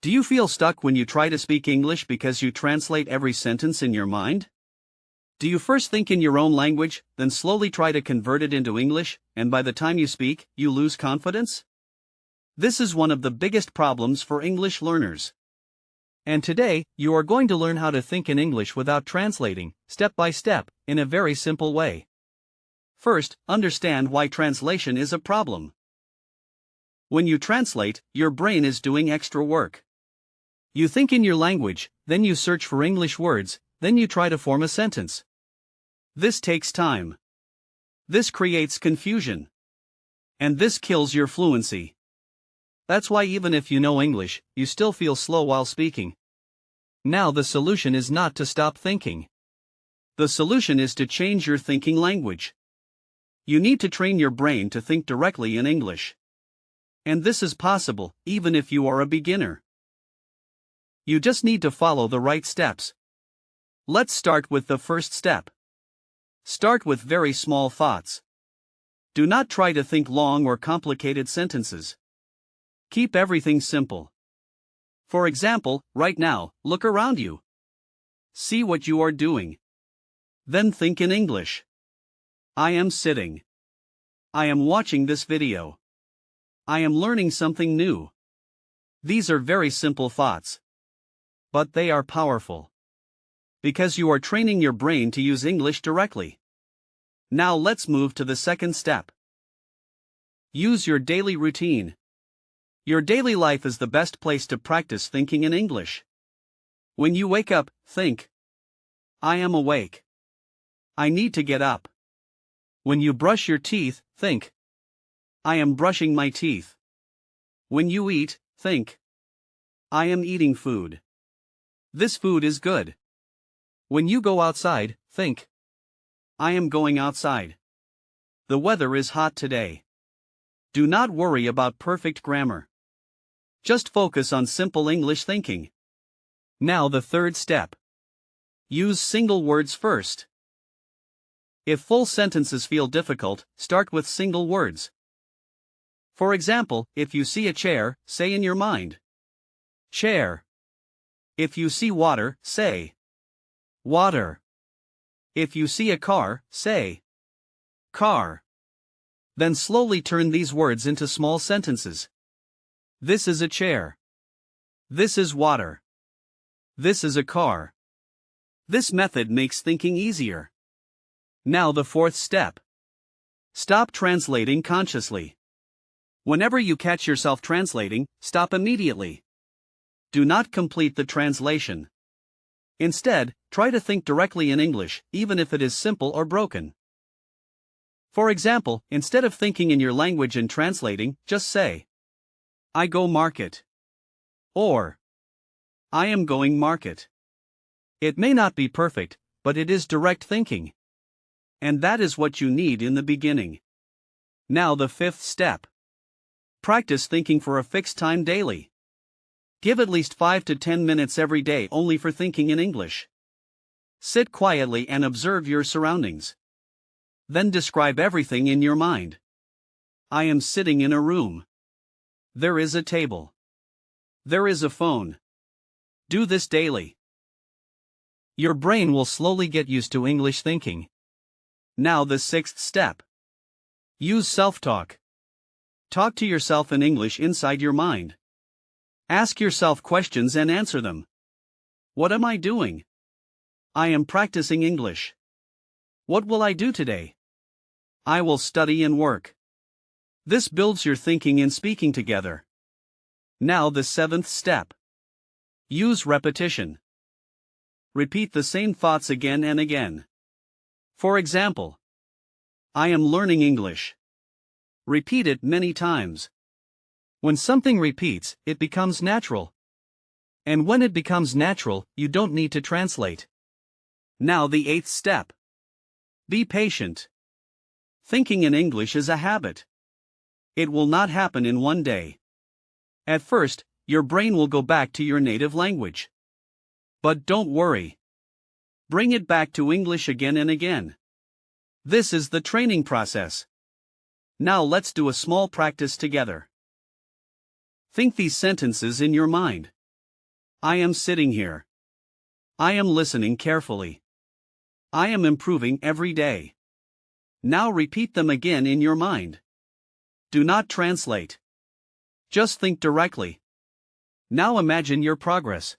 Do you feel stuck when you try to speak English because you translate every sentence in your mind? Do you first think in your own language, then slowly try to convert it into English, and by the time you speak, you lose confidence? This is one of the biggest problems for English learners. And today, you are going to learn how to think in English without translating, step by step, in a very simple way. First, understand why translation is a problem. When you translate, your brain is doing extra work. You think in your language, then you search for English words, then you try to form a sentence. This takes time. This creates confusion. And this kills your fluency. That's why even if you know English, you still feel slow while speaking. Now the solution is not to stop thinking. The solution is to change your thinking language. You need to train your brain to think directly in English. And this is possible, even if you are a beginner. You just need to follow the right steps. Let's start with the first step. Start with very small thoughts. Do not try to think long or complicated sentences. Keep everything simple. For example, right now, look around you. See what you are doing. Then think in English. I am sitting. I am watching this video. I am learning something new. These are very simple thoughts. But they are powerful. Because you are training your brain to use English directly. Now let's move to the second step. Use your daily routine. Your daily life is the best place to practice thinking in English. When you wake up, think. I am awake. I need to get up. When you brush your teeth, think. I am brushing my teeth. When you eat, think. I am eating food. This food is good. When you go outside, think. I am going outside. The weather is hot today. Do not worry about perfect grammar. Just focus on simple English thinking. Now the third step. Use single words first. If full sentences feel difficult, start with single words. For example, if you see a chair, say in your mind. Chair. If you see water, say. Water. If you see a car, say. Car. Then slowly turn these words into small sentences. This is a chair. This is water. This is a car. This method makes thinking easier. Now the fourth step. Stop translating consciously. Whenever you catch yourself translating, stop immediately. Do not complete the translation. Instead, try to think directly in English, even if it is simple or broken. For example, instead of thinking in your language and translating, just say, I go market. Or, I am going market. It may not be perfect, but it is direct thinking. And that is what you need in the beginning. Now the fifth step. Practice thinking for a fixed time daily. Give at least 5 to 10 minutes every day only for thinking in English. Sit quietly and observe your surroundings. Then describe everything in your mind. I am sitting in a room. There is a table. There is a phone. Do this daily. Your brain will slowly get used to English thinking. Now the sixth step. Use self-talk. Talk to yourself in English inside your mind. Ask yourself questions and answer them. What am I doing? I am practicing English. What will I do today? I will study and work. This builds your thinking and speaking together. Now the seventh step. Use repetition. Repeat the same thoughts again and again. For example, I am learning English. Repeat it many times. When something repeats, it becomes natural. And when it becomes natural, you don't need to translate. Now the eighth step. Be patient. Thinking in English is a habit. It will not happen in one day. At first, your brain will go back to your native language. But don't worry. Bring it back to English again and again. This is the training process. Now let's do a small practice together. Think these sentences in your mind. I am sitting here. I am listening carefully. I am improving every day. Now repeat them again in your mind. Do not translate. Just think directly. Now imagine your progress.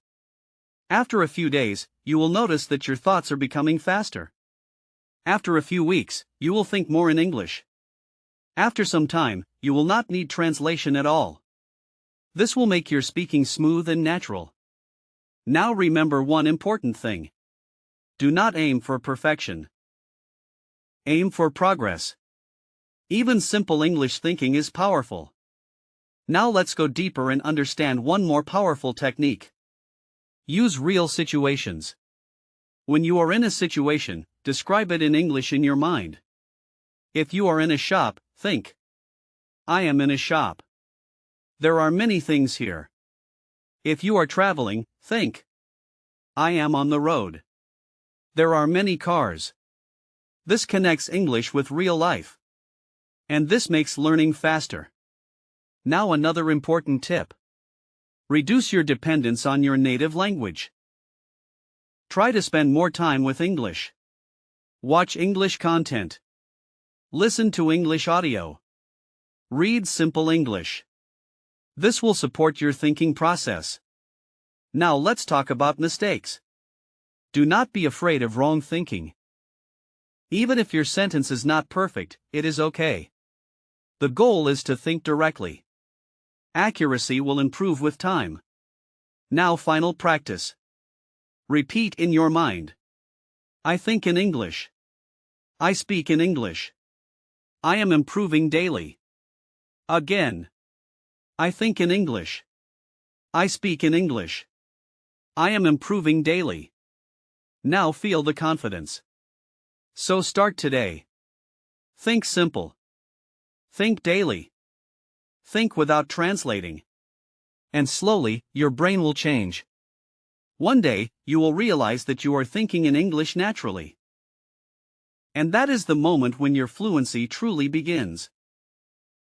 After a few days, you will notice that your thoughts are becoming faster. After a few weeks, you will think more in English. After some time, you will not need translation at all. This will make your speaking smooth and natural. Now remember one important thing. Do not aim for perfection. Aim for progress. Even simple English thinking is powerful. Now let's go deeper and understand one more powerful technique. Use real situations. When you are in a situation, describe it in English in your mind. If you are in a shop, think, I am in a shop. There are many things here. If you are traveling, think, I am on the road. There are many cars. This connects English with real life. And this makes learning faster. Now another important tip. Reduce your dependence on your native language. Try to spend more time with English. Watch English content. Listen to English audio. Read simple English. This will support your thinking process. Now let's talk about mistakes. Do not be afraid of wrong thinking. Even if your sentence is not perfect, it is okay. The goal is to think directly. Accuracy will improve with time. Now final practice. Repeat in your mind. I think in English. I speak in English. I am improving daily. Again. I think in English. I speak in English. I am improving daily. Now feel the confidence. So start today. Think simple. Think daily. Think without translating. And slowly, your brain will change. One day, you will realize that you are thinking in English naturally. And that is the moment when your fluency truly begins.